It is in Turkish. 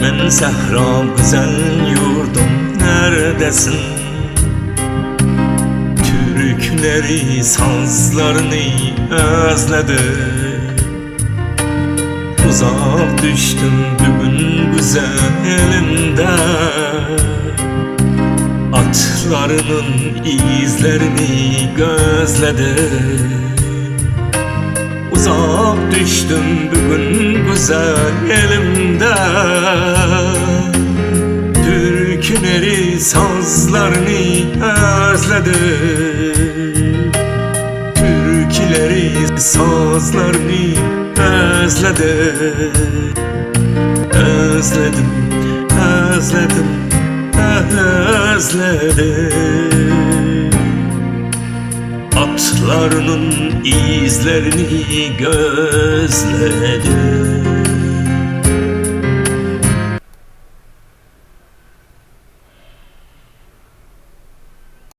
Men sahra güzel yurdum neredesin? Türkleri, sazlarını özledim. Uzak düştüm bugün güzel elimde. Atlarının izlerini gözledim. Uzak düştüm bugün güzel elimde. Türküleri, sazlarını özledim. Türküleri, sazlarını özledim. Özledim, özledim, özledim. Atlarının izlerini gözledim.